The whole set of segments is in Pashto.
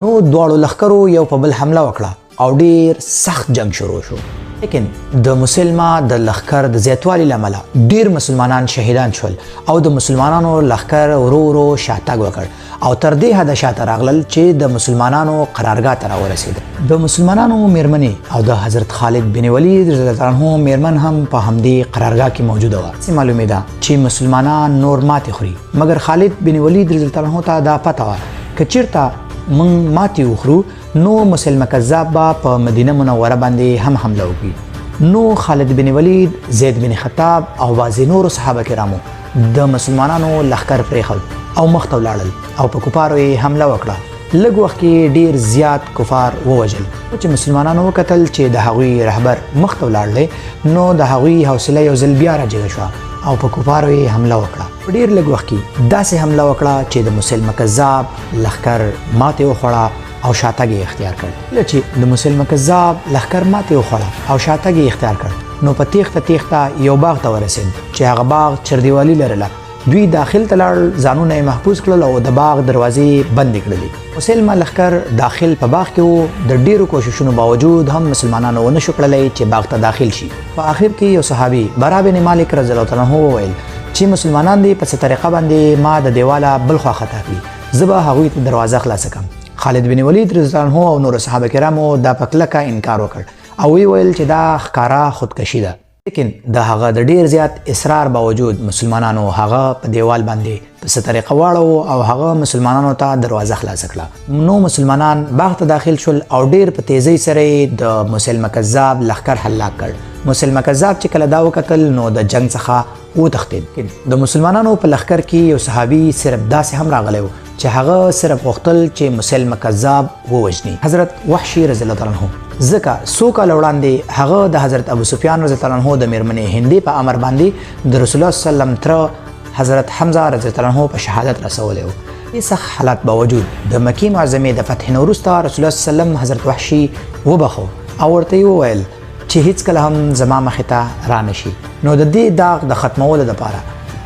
نو دواړو لښکرو یو په بل حمله وکړه او ډیر سخت جنگ شروع شو. لیکن د مسلمه د لښکر د زیاتوالي له امله ډیر مسلمانان شهیدان شول او د مسلمانانو لښکر ورو ورو شاتګ وکړ او تر دې حده شاته راغلل چې د مسلمانانو قرارګاه ته راورسېدل. د مسلمانانو میرمنې او د حضرت خالد بن ولید رضی الله عنه میرمن هم په همدې قرارګاه کې موجوده وه. څه معلومه ده چې مسلمانان نور ماتې خوري، مګر خالد بن ولید رضی الله عنه ته دا پته وه که چیرته من ماتې وخورو نو مسلمه کذاب به په مدینه منوره باندې هم حمله وکړي. نو خالد بن ولید، زید بن خطاب او بعضې نورو صحابه کرامو د مسلمانانو لښکر پرېښود او مخ ته ولاړل او په کفارو یې حمله وکړه. لږ وخت کې ډیر زیات کفار ووژل. چې مسلمانانو وکتل چې د هغوی رهبر مخ ته ولاړ دی نو د هغوی حوصله یو ځل بیا راجګه شوه او په کفارو یې حمله وکړه. په ډیر لږ وخت کې داسې حمله وکړه چې د مسلمه کذاب لښکر ماتې وخوړه او شاتګ یې اختیار کړ. کله چې د مسلمه کذاب لښکر ماتې وخوړه او شاتګ یې اختیار کړ نو په تیښته تیښته یو باغ ته ورسېد چې هغه باغ چردیوالي لرله. دوی داخل ته لاړل، ځانونه یې محفوظ کړل او د باغ دروازې بندې کړلې. مسلمه لښکر داخل په باغ کې و. د ډیرو کوششونو باوجود هم مسلمانانو ونه شو کړلی چې باغ ته داخل شي. په آخر کې یو صحابي برا بن مالک رضی الله عنه وویل چې مسلمانان دې په څه طریقه باندې ما د دیواله بل خوا خطا کړي، زه به هغوی ته دروازه خلاصه کړم. خالد بن ولید رضی الله عنه او نور صحابه کرامو دا په کلکه انکار وکړ او ویل چې دا ښکاره خودکشي ده. لیکن د هغه د ډیر زیات اصرار باوجود مسلمانانو هغه په دیوال باندې په څه طریقه واړو او هغه مسلمانانو ته دروازه خلاصه کړه. نو مسلمانان باغ ته داخل شول او ډیر په تیزی سره د مسلمه کذاب لښکر هلاک کړ. مسلمه کذاب چې کله دا وکتل نو د جنگ څخه وتښتېد. د مسلمانانو په لښکر کې یو صحابي صرف داسې هم راغلی و چې هغه صرف غوښتل چې مسلمه کذاب ووژني، حضرت وحشي رضی الله عنه. ځکه څو کاله وړاندې هغه د حضرت ابو سفیان رضی الله عنه د میرمنې هندي په امر باندې د رسول الله صلی الله علیه وسلم تر حضرت حمزه رضی الله عنه په شهادت رسولی و. دې سخت حالات باوجود د مکې معظمې د فتح نه وروسته رسول الله صلی الله علیه وسلم حضرت وحشي وبخو او ورته یې وویل چې هیڅکله هم زما مخې ته را نشي. نو د دې داغ د ختمولو دپاره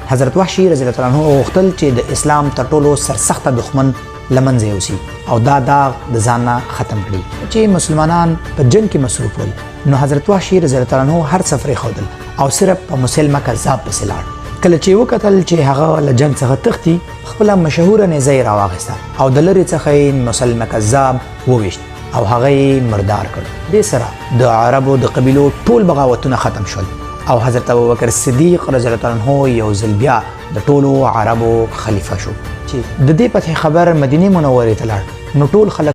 حضرت وحشي رضی الله عنه غوښتل چې د اسلام تر ټولو سرسخته دښمن له منځه یوسي او دا داغ د ځان نه ختم کړي. چې مسلمانان په جنگ کې مصروف ول نو حضرت وحشي رضی الله عنه هر څه پرېښودل او صرف په مسلمه کذاب پسې لاړ. کله چې وکتل چې هغه له جنگ څخه تښتي، خپله مشهوره نیزه یې راواخیسته او د لرې څخه یې مسلمه کذاب وویشت او هغه یې مردار کړ. دې سره د عربو د قبیلو ټول بغاوتونه ختم شول او حضرت ابوبکر صدیق رضی الله عنه یو ځل بیا د ټولو عربو خلیفه شو. چې د دې فتح خبر مدینه منورې ته لاړ نو ټول خلک